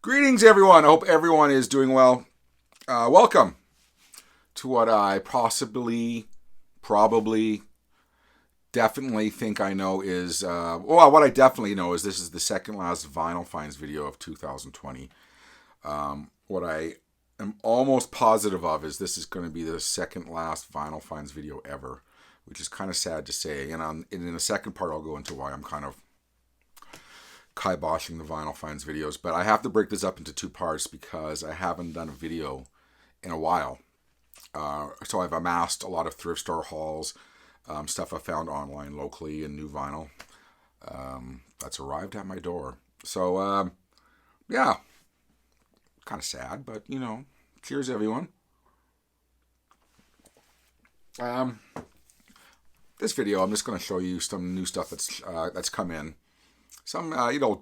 Greetings, everyone. I hope everyone is doing well. Welcome to what I probably, definitely think I know is, what I definitely know is this is the second last vinyl finds video of 2020. What I am almost positive of is this is going to be the second last vinyl finds video ever, which is kind of sad to say. And in the second part, I'll go into why I'm kind of kiboshing the vinyl finds videos, but I have to break this up into two parts because I haven't done a video in a while. So I've amassed a lot of thrift store hauls, stuff I found online locally, and new vinyl that's arrived at my door. So yeah, kind of sad, but cheers everyone. This video I'm just going to show you some new stuff that's come in. Some,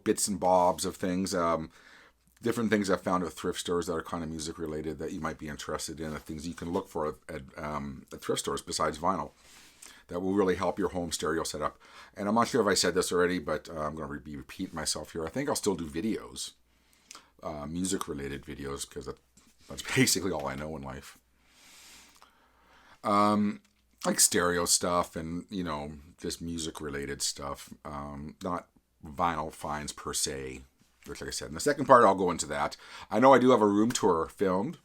bits and bobs of things, different things I found at thrift stores that are kind of music related that you might be interested in, things you can look for at thrift stores besides vinyl that will really help your home stereo setup. And I'm not sure if I said this already, but I'm going to be repeating myself here. I think I'll still do videos, music related videos, because that's basically all I know in life. Like stereo stuff and, just music related stuff, not vinyl finds per se, which, like I said, in the second part I'll go into that. I know I do have a room tour filmed,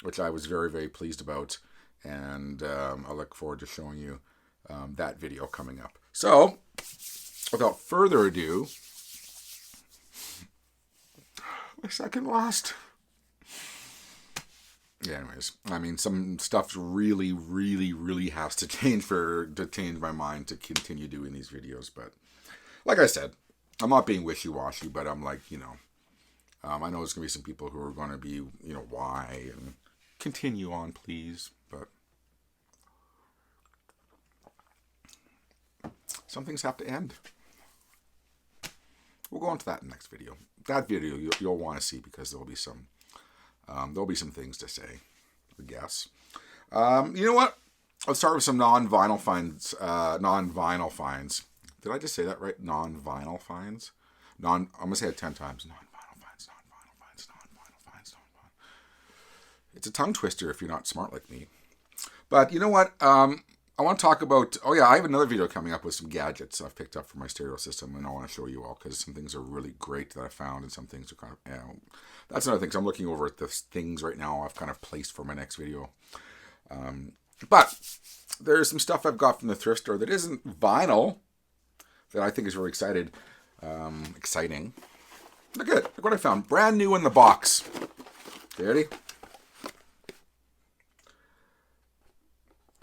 which I was very, very pleased about, and I look forward to showing you that video coming up. So, without further ado, my second last. Yeah, anyways, some stuff really, really, really has to change to change my mind to continue doing these videos, but like I said, I'm not being wishy-washy, but I'm like, I know there's going to be some people who are going to be, why, and continue on, please, but some things have to end. We'll go into that in the next video. That video you'll want to see because there'll be some things to say, I guess. You know what? Let's start with some non-vinyl finds. Did I just say that right? Non-vinyl finds? I'm going to say it 10 times. Non-vinyl finds, non-vinyl finds, non-vinyl finds, non-vinyl. It's a tongue twister if you're not smart like me. But you know what? I want to talk about... Oh, yeah, I have another video coming up with some gadgets I've picked up for my stereo system, and I want to show you all because some things are really great that I found, and some things are kind of... that's another thing. So I'm looking over at the things right now I've kind of placed for my next video. But there's some stuff I've got from the thrift store that isn't vinyl, that I think is really exciting. Look what I found. Brand new in the box. Okay, ready?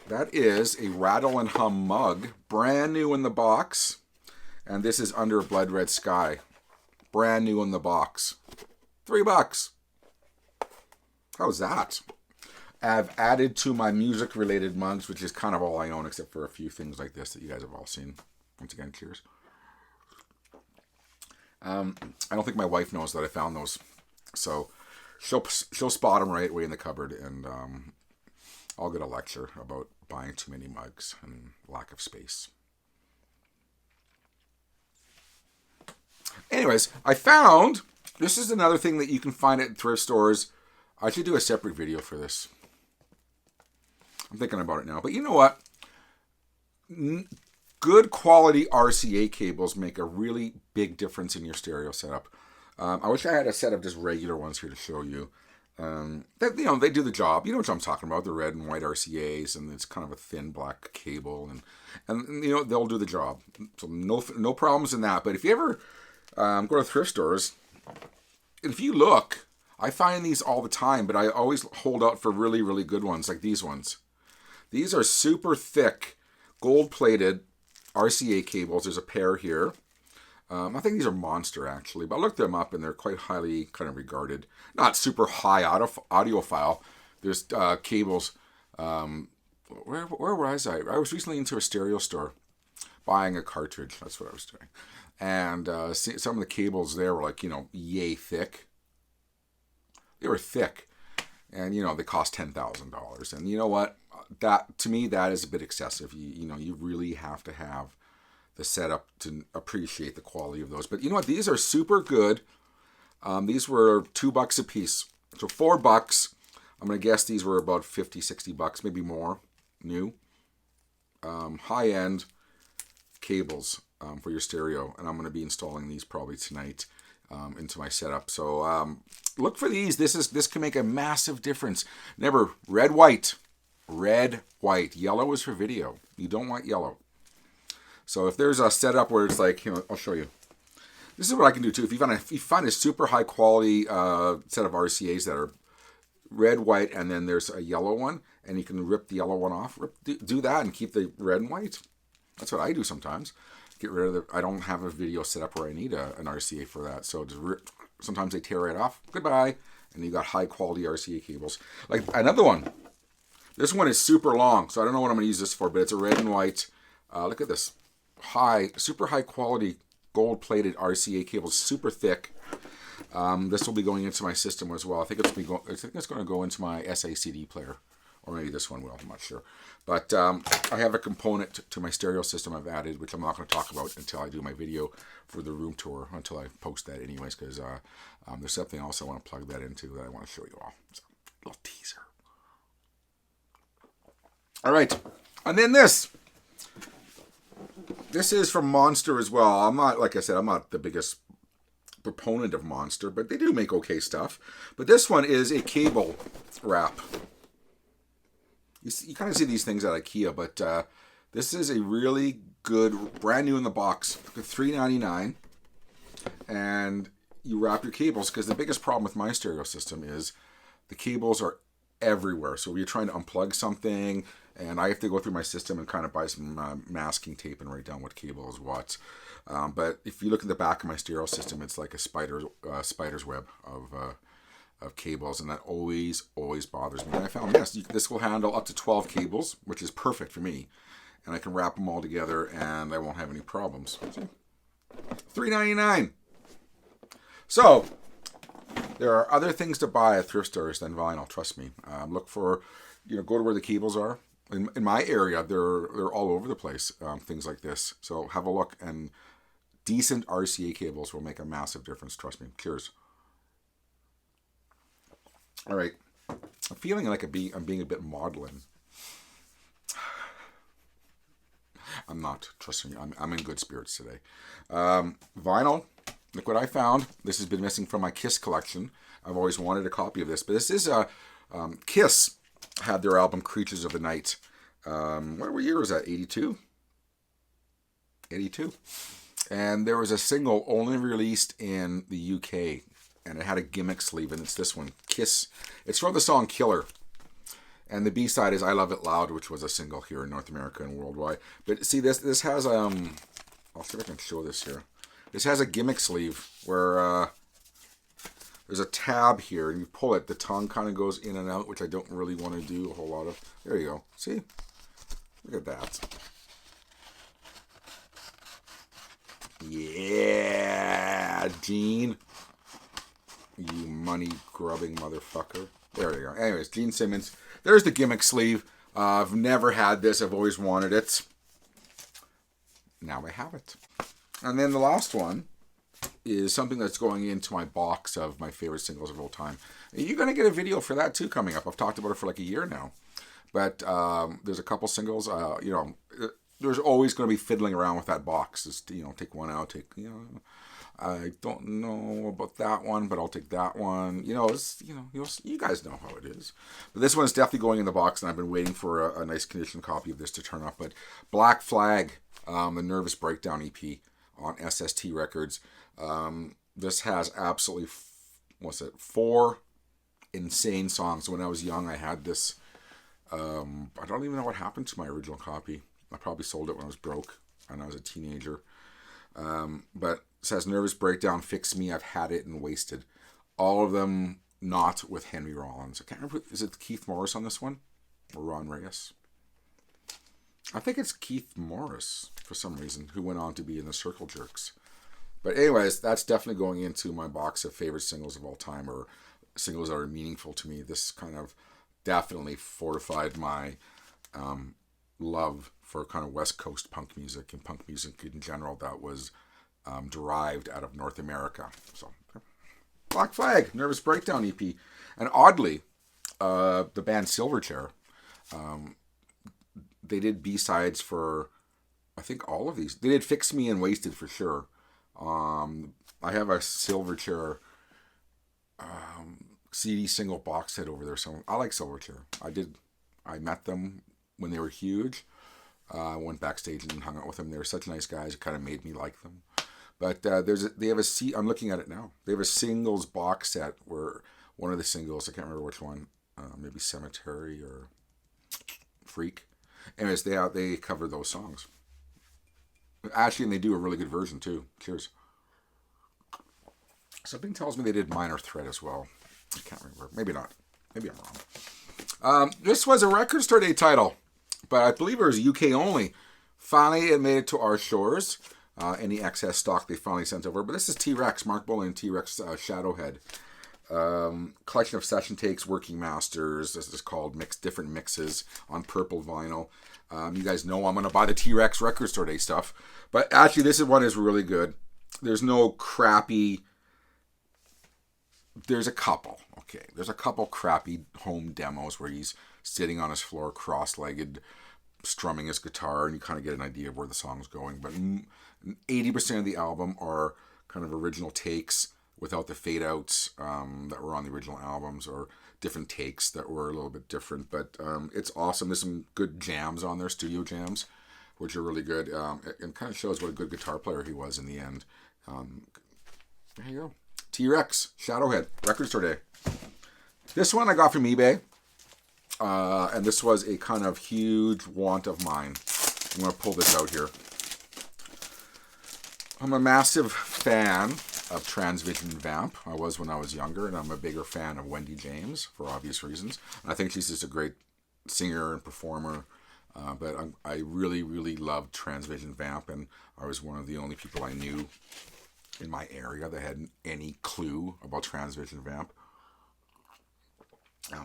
That is a Rattle and Hum mug. Brand new in the box. And this is Under a Blood Red Sky. Brand new in the box. $3. How's that? I've added to my music related mugs, which is kind of all I own except for a few things like this that you guys have all seen. Once again, cheers. I don't think my wife knows that I found those, so she'll spot them right away in the cupboard, and I'll get a lecture about buying too many mugs and lack of space. Anyways, I found this is another thing that you can find at thrift stores. I should do a separate video for this. I'm thinking about it now, but you know what? Good quality RCA cables make a really big difference in your stereo setup. I wish I had a set of just regular ones here to show you. They do the job. You know what I'm talking about, the red and white RCAs, and it's kind of a thin black cable, and they'll do the job. So no problems in that. But if you ever go to thrift stores, if you look, I find these all the time, but I always hold out for really, really good ones, like these ones. These are super thick, gold-plated RCA cables. There's a pair here. I think these are Monster, actually, but I looked them up, and they're quite highly kind of regarded. Not super high audiophile. There's cables. Where was I? I was recently into a stereo store buying a cartridge. That's what I was doing. And some of the cables there were like, yay thick. They were thick. And, they cost $10,000. And you know what? That, to me, that is a bit excessive. You really have to have the setup to appreciate the quality of those. But you know what? These are super good. These were $2 a piece. So $4. I'm going to guess these were about 50, 60 bucks, maybe more, new. High-end cables for your stereo. And I'm going to be installing these probably tonight into my setup. So look for these. This can make a massive difference. Never red, white. Red, white. Yellow is for video. You don't want yellow. So if there's a setup where it's like, I'll show you. This is what I can do too. If you find a super high quality set of RCAs that are red, white, and then there's a yellow one, and you can rip the yellow one off, do that and keep the red and white. That's what I do sometimes. Get rid of I don't have a video set up where I need an RCA for that. So just sometimes they tear right off. Goodbye. And you got high quality RCA cables. Like another one. This one is super long, so I don't know what I'm going to use this for, but it's a red and white. Look at this. Super high quality gold plated RCA cables, super thick. This will be going into my system as well. I think it's going to go into my SACD player, or maybe this one will. I'm not sure. But I have a component to my stereo system I've added, which I'm not going to talk about until I do my video for the room tour, until I post that anyways, because there's something else I want to plug that into that I want to show you all. So, a little teaser. All right, and then this. This is from Monster as well. I'm not, like I said, I'm not the biggest proponent of Monster, but they do make okay stuff. But this one is a cable wrap. You kind of see these things at IKEA, but this is a really good, brand new in the box, $3.99. And you wrap your cables, because the biggest problem with my stereo system is the cables are everywhere. So you're trying to unplug something, and I have to go through my system and kind of buy some masking tape and write down what cable is what. But if you look at the back of my stereo system, it's like a spider's web of cables, and that always bothers me. And I found this will handle up to 12 cables, which is perfect for me, and I can wrap them all together, and I won't have any problems. $3.99. So there are other things to buy at thrift stores than vinyl. Trust me. Look for, go to where the cables are. In my area, they're all over the place. Things like this. So have a look, and decent RCA cables will make a massive difference. Trust me. Cheers. All right. I'm feeling like I'm being a bit maudlin. I'm not. Trust me. I'm in good spirits today. Vinyl. Look what I found. This has been missing from my Kiss collection. I've always wanted a copy of this. But this is Kiss had their album Creatures of the Night. What year was that? 82? 82. And there was a single only released in the UK. And it had a gimmick sleeve. And it's this one. Kiss. It's from the song Killer. And the B-side is I Love It Loud, which was a single here in North America and worldwide. But see, this has... I'll see if I can show this here. This has a gimmick sleeve where there's a tab here, and you pull it. The tongue kind of goes in and out, which I don't really want to do a whole lot of. There you go. See? Look at that. Yeah, Gene. You money-grubbing motherfucker. There you go. Anyways, Gene Simmons. There's the gimmick sleeve. I've never had this. I've always wanted it. Now I have it. And then the last one is something that's going into my box of my favorite singles of all time. You're going to get a video for that too coming up. I've talked about it for like a year now. But there's a couple singles. There's always going to be fiddling around with that box. Just, take one out, I don't know about that one, but I'll take that one. You guys know how it is. But this one is definitely going in the box, and I've been waiting for a nice condition copy of this to turn up. But Black Flag, the Nervous Breakdown EP on SST Records. This has absolutely, 4 insane songs. When I was young, I had this. I don't even know what happened to my original copy. I probably sold it when I was broke and I was a teenager. But it says Nervous Breakdown, Fix Me, I've Had It, and Wasted. All of them not with Henry Rollins. I can't remember, is it Keith Morris on this one? Or Ron Reyes? I think it's Keith Morris, for some reason, who went on to be in the Circle Jerks. But anyways, that's definitely going into my box of favorite singles of all time, or singles that are meaningful to me. This kind of definitely fortified my love for kind of West Coast punk music and punk music in general that was derived out of North America. So, Black Flag, Nervous Breakdown EP. And oddly, the band Silverchair, they did B-sides for, I think, all of these. They did Fix Me and Wasted for sure. I have a Silverchair CD single box set over there. So I like Silverchair. I met them when they were huge. I went backstage and hung out with them. They were such nice guys. It kind of made me like them. But they have I'm looking at it now. They have a singles box set where one of the singles, I can't remember which one, maybe Cemetery or Freak. Anyways, they cover those songs. Actually, and they do a really good version too. Cheers. Something tells me they did Minor Threat as well. I can't remember. Maybe not. Maybe I'm wrong. This was a Record Store Day title, but I believe it was UK only. Finally, it made it to our shores. Any excess stock they finally sent over. But this is T-Rex, Mark Bolan and T-Rex Shadowhead. Collection of session takes, working masters. This is called different mixes on purple vinyl. You guys know I'm going to buy the T-Rex Record Store Day stuff. But actually, this one is really good. There's no crappy... There's a couple crappy home demos where he's sitting on his floor cross-legged, strumming his guitar, and you kind of get an idea of where the song's going. But 80% of the album are kind of original takes without the fade-outs that were on the original albums, or different takes that were a little bit different. But it's awesome. There's some good jams on there, studio jams, which are really good. It kind of shows what a good guitar player he was in the end. There you go. T-Rex, Shadowhead, Record Store Day. This one I got from eBay. And this was a kind of huge want of mine. I'm going to pull this out here. I'm a massive fan of Transvision Vamp. I was when I was younger, and I'm a bigger fan of Wendy James for obvious reasons. And I think she's just a great singer and performer. But I really, really loved Transvision Vamp, and I was one of the only people I knew in my area that had any clue about Transvision Vamp.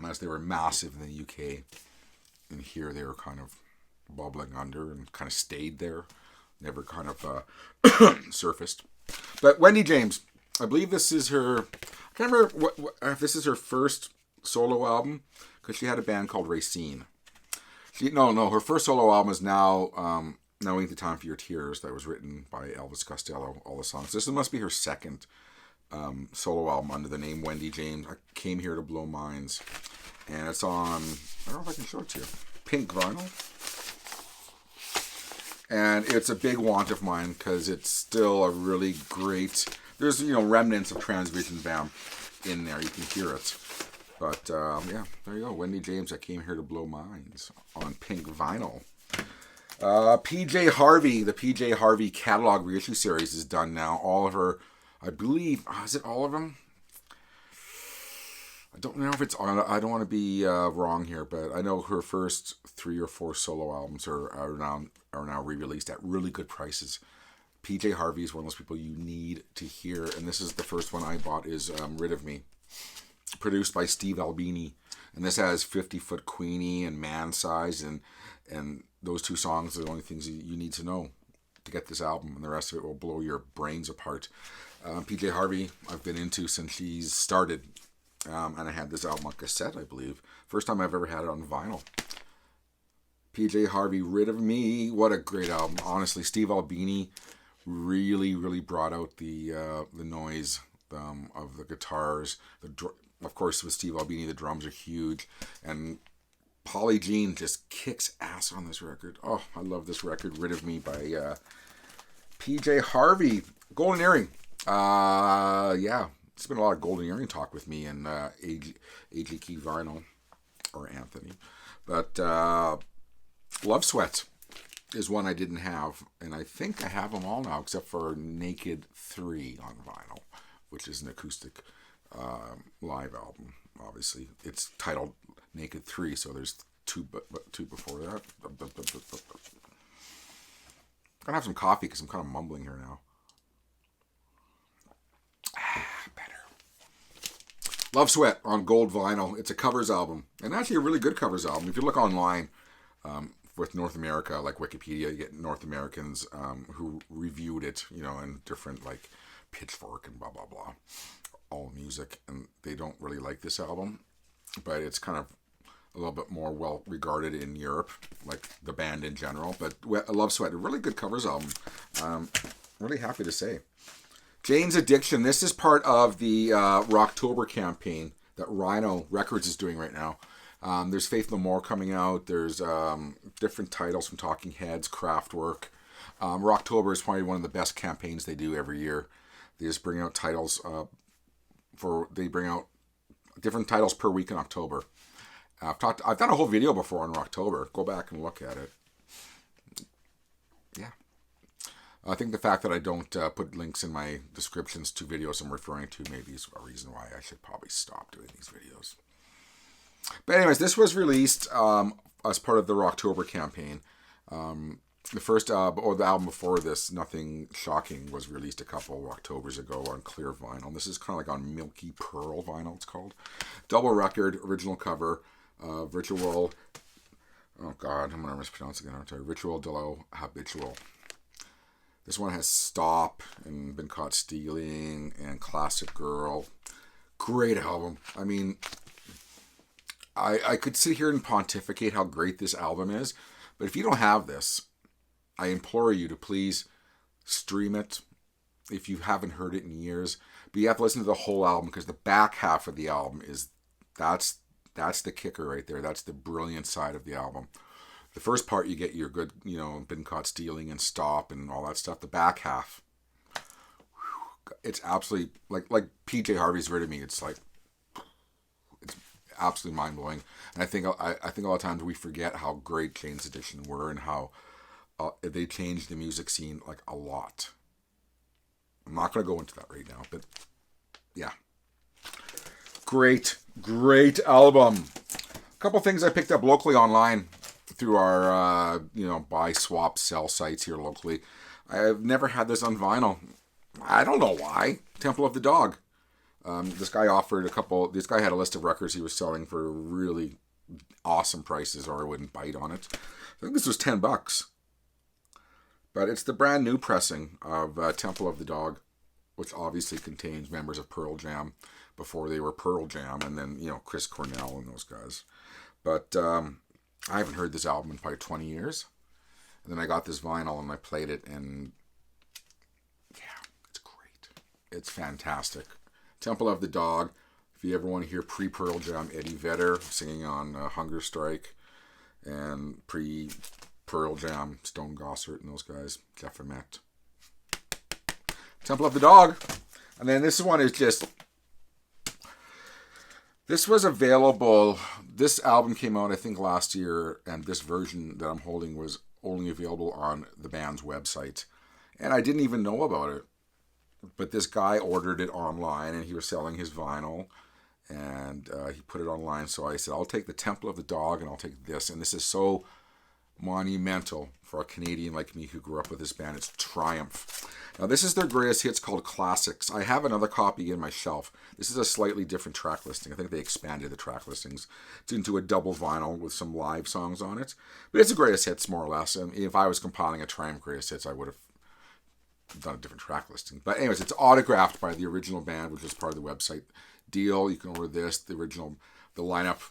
As they were massive in the UK, and here they were kind of bubbling under and kind of stayed there, never kind of surfaced. But Wendy James, I believe this is her, I can't remember if this is her first solo album, because she had a band called Racine. Her first solo album is Now Ain't the Time for Your Tears, that was written by Elvis Costello, all the songs. This must be her second solo album under the name Wendy James. I Came Here to Blow Minds, and it's on, I don't know if I can show it to you, pink vinyl. And it's a big want of mine because it's still a really great, there's remnants of Transvision Vamp in there, you can hear it. But yeah, there you go, Wendy James, I Came Here to Blow Minds on pink vinyl. PJ Harvey, the PJ Harvey catalog reissue series is done now. All of her, I believe, is it all of them? I don't know if it's on. I don't want to be wrong here, but I know her first 3 or 4 solo albums are now re-released at really good prices. PJ Harvey is one of those people you need to hear, and this is the first one I bought, is Rid of Me, produced by Steve Albini, and this has 50-Foot Queenie and Man Size, and those 2 songs are the only things you need to know to get this album, and the rest of it will blow your brains apart. PJ Harvey I've been into since she's started, and I had this album on cassette, I believe. First time I've ever had it on vinyl. PJ Harvey, Rid of Me, what a great album. Honestly, Steve Albini really, really brought out the noise of the guitars. Of course, with Steve Albini, the drums are huge, and Polly Jean just kicks ass on this record. Oh, I love this record, Rid of Me by PJ Harvey. Golden Earring. Yeah, it's been a lot of Golden Earring talk with me and AG Key Vinyl, or Anthony. But Love Sweat is one I didn't have, and I think I have them all now except for Naked 3 on vinyl, which is an acoustic live album. Obviously, it's titled Naked 3, so there's two before that. I'm gonna have some coffee because I'm kind of mumbling here now. Better. Love Sweat on gold vinyl. It's a covers album, and actually a really good covers album. If you look online with North America, like Wikipedia, you get North Americans who reviewed it, and different like Pitchfork and blah blah blah. all music, and they don't really like this album, but it's kind of a little bit more well regarded in Europe, like the band in general. But Love Sweat, a really good covers album. Really happy to say. Jane's Addiction. This is part of the Rocktober campaign that Rhino Records is doing right now. There's Faith No More coming out. There's different titles from Talking Heads, Kraftwerk. Rocktober is probably one of the best campaigns they do every year. They just bring out titles they bring out different titles per week in October. I've done a whole video before on Rocktober. Go back and look at it. Yeah. I think the fact that I don't put links in my descriptions to videos I'm referring to maybe is a reason why I should probably stop doing these videos. But anyways, this was released as part of the Rocktober campaign. The first or the album before this, Nothing Shocking, was released a couple of Octobers ago on clear vinyl. This is kind of like on Milky Pearl vinyl, it's called. Double record, original cover, Ritual. Oh God, I'm going to mispronounce it again, aren't I? Ritual de lo Habitual. This one has Stop and Been Caught Stealing and Classic Girl. Great album. I mean, I could sit here and pontificate how great this album is, but if you don't have this, I implore you to please stream it if you haven't heard it in years. But you have to listen to the whole album, because the back half of the album that's the kicker right there. That's the brilliant side of the album. The first part, you get your good, Been Caught Stealing and Stop and all that stuff. The back half, it's absolutely like PJ Harvey's Rid of Me. It's absolutely mind blowing. And I think a lot of times we forget how great Jane's Addiction were and how they changed the music scene like a lot. I'm not going to go into that right now, but yeah. Great album. A couple things I picked up locally online through our, buy, swap, sell sites here locally. I've never had this on vinyl. I don't know why. Temple of the Dog. This guy had a list of records he was selling for really awesome prices, or I wouldn't bite on it. I think this was $10. But it's the brand new pressing of Temple of the Dog, which obviously contains members of Pearl Jam before they were Pearl Jam, and then, Chris Cornell and those guys. But I haven't heard this album in probably 20 years. And then I got this vinyl and I played it, and yeah, it's great. It's fantastic. Temple of the Dog. If you ever want to hear pre-Pearl Jam Eddie Vedder singing on Hunger Strike, and pre-Pearl Jam Stone Gossard and those guys, Jeff Ament. Temple of the Dog. And then this one is just... This was available... This album came out, I think, last year, and this version that I'm holding was only available on the band's website. And I didn't even know about it. But this guy ordered it online, and he was selling his vinyl, and he put it online. So I said, I'll take the Temple of the Dog, and I'll take this. And this is so monumental for a Canadian like me who grew up with this band. It's Triumph. Now, this is their greatest hits called Classics. I have another copy in my shelf. This is a slightly different track listing. I think they expanded the track listings into a double vinyl with some live songs on it. But it's a greatest hits, more or less. And if I was compiling a Triumph greatest hits, I would have done a different track listing. But anyways, it's autographed by the original band, which is part of the website deal. You can order this. The lineup.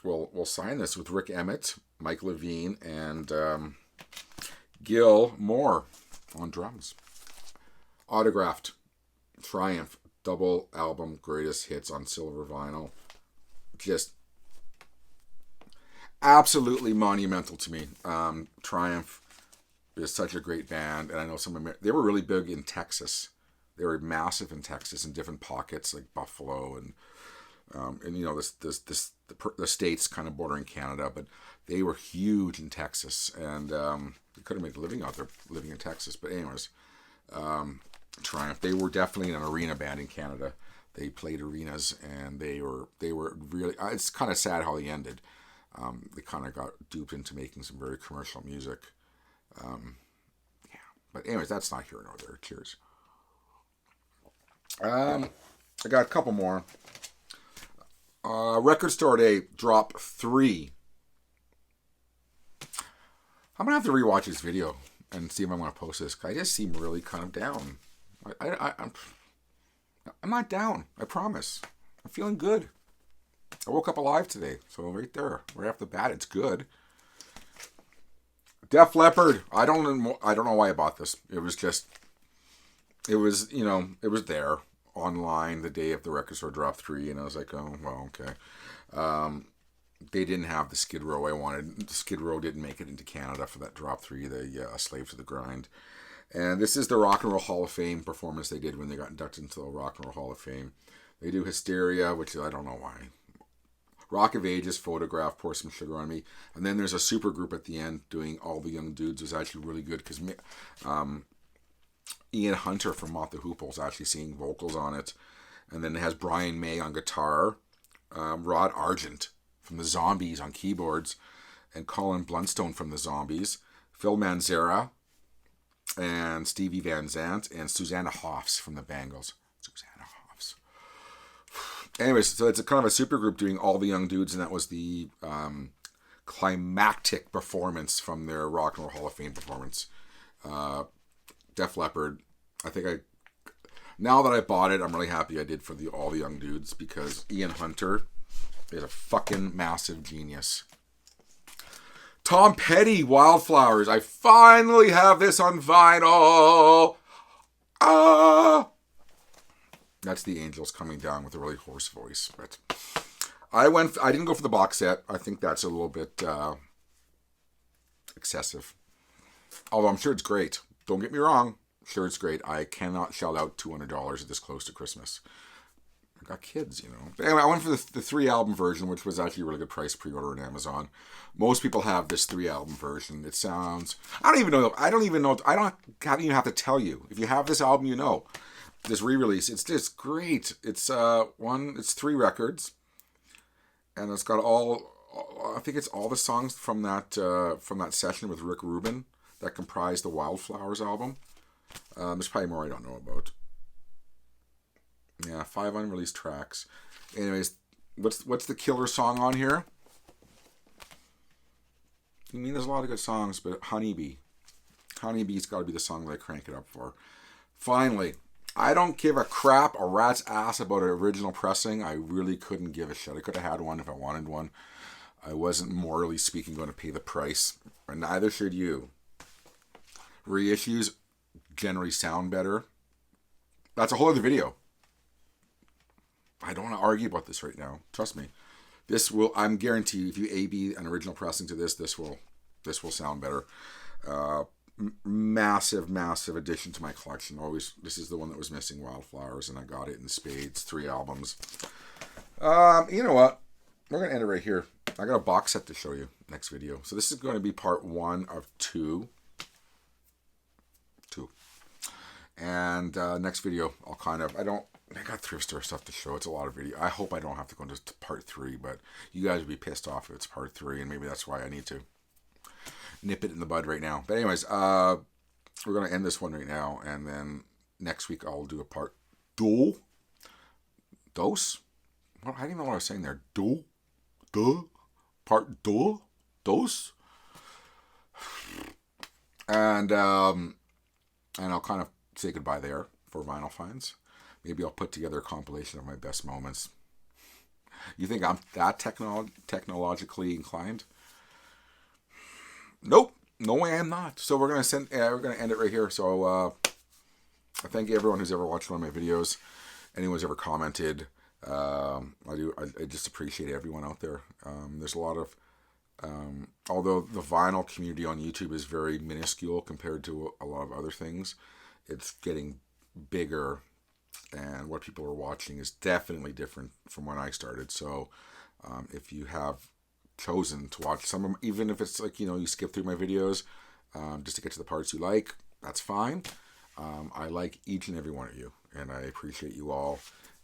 We'll sign this with Rick Emmett, Mike Levine, and Gil Moore on drums. Autographed. Triumph. Double album greatest hits on silver vinyl. Just absolutely monumental to me. Triumph is such a great band, and I know they were really big in Texas. They were massive in Texas in different pockets like Buffalo and the states kind of bordering Canada, but they were huge in Texas, and they couldn't make a living out there living in Texas. But anyways, Triumph, they were definitely an arena band in Canada. They played arenas, and they were really. It's kind of sad how they ended. They kind of got duped into making some very commercial music. But anyways, that's not here nor there. Cheers. I got a couple more. Record Store Day, Drop 3. I'm going to have to rewatch this video and see if I want to post this. I just seem really kind of down. I'm not down. I promise. I'm feeling good. I woke up alive today, so right there, right off the bat, it's good. Def Leppard. I don't know why I bought this. It was it was there online the day of the record store drop 3, and I was like, oh well, okay. They didn't have the Skid Row I wanted. Skid Row didn't make it into Canada for that drop 3, the Slave to the Grind. And this is the Rock and Roll Hall of Fame performance they did when they got inducted into the Rock and Roll Hall of Fame. They do Hysteria, which I don't know why. Rock of Ages, Photograph, Pour Some Sugar on Me. And then there's a super group at the end doing All the Young Dudes. It was actually really good because Ian Hunter from Mott the Hoople is actually singing vocals on it. And then it has Brian May on guitar, Rod Argent from the Zombies on keyboards, and Colin Blunstone from the Zombies, Phil Manzara, and Stevie Van Zandt, and Susanna Hoffs from the Bangles. Susanna Hoffs. Anyways, so it's a kind of a supergroup doing All the Young Dudes, and that was the climactic performance from their Rock and Roll Hall of Fame performance. Def Leppard. Now that I bought it, I'm really happy I did for All the Young Dudes, because Ian Hunter is a fucking massive genius. Tom Petty, Wildflowers. I finally have this on vinyl. Ah! That's the Angels coming down with a really hoarse voice. But I didn't go for the box set. I think that's a little bit excessive. Although I'm sure it's great. Don't get me wrong. Sure, it's great. I cannot shell out $200 this close to Christmas. I got kids, But anyway, I went for the 3-album version, which was actually a really good price pre-order on Amazon. Most people have this 3-album version. It sounds... I don't even know. I don't even have to tell you. If you have this album, this re-release. It's just great. It's 3 records, and it's got I think it's all the songs from that session with Rick Rubin that comprised the Wildflowers album. There's probably more I don't know about. Yeah, 5 unreleased tracks. Anyways, what's the killer song on here? I mean, there's a lot of good songs, but Honeybee. Honeybee's got to be the song that I crank it up for. Finally, I don't give a crap a rat's ass about an original pressing. I really couldn't give a shit. I could have had one if I wanted one. I wasn't, morally speaking, going to pay the price. And neither should you. Reissues generally sound better. That's a whole other video. I don't want to argue about this right now. Trust me. I'm guaranteed if you A/B an original pressing to this will sound better. Massive addition to my collection. This is the one that was missing, Wildflowers, and I got it in spades. 3 albums. You know what? We're going to end it right here. I got a box set to show you next video. So this is going to be part 1 of 2. And next video, I got thrift store stuff to show. It's a lot of video. I hope I don't have to go into part 3, but you guys would be pissed off if it's part 3, and maybe that's why I need to nip it in the bud right now. But anyways, we're going to end this one right now, and then next week I'll do a part 2. Dos? Well, I didn't even know what I was saying there. Part 2? Dos? And I'll kind of say goodbye there for Vinyl Finds. Maybe I'll put together a compilation of my best moments. You think I'm that technologically inclined? Nope. No way I'm not. So we're gonna end it right here. So I thank everyone who's ever watched one of my videos. Anyone's ever commented. I just appreciate everyone out there. There's a lot of although the vinyl community on YouTube is very minuscule compared to a lot of other things, it's getting bigger, and what people are watching is definitely different from when I started. So if you have chosen to watch some of them, even if it's like, you skip through my videos just to get to the parts you like, that's fine. I like each and every one of you, and I appreciate you all.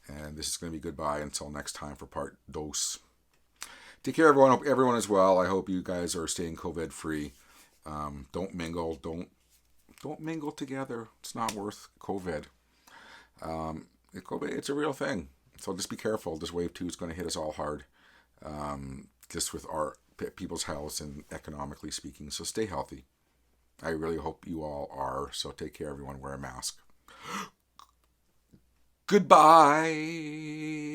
And this is going to be goodbye until next time for part 2. Take care, everyone. Hope everyone is well. I hope you guys are staying COVID free. Don't mingle. Don't mingle together. It's not worth COVID. It's a real thing. So just be careful. This wave 2 is going to hit us all hard. Just with our people's health and economically speaking. So stay healthy. I really hope you all are. So take care, everyone. Wear a mask. Goodbye.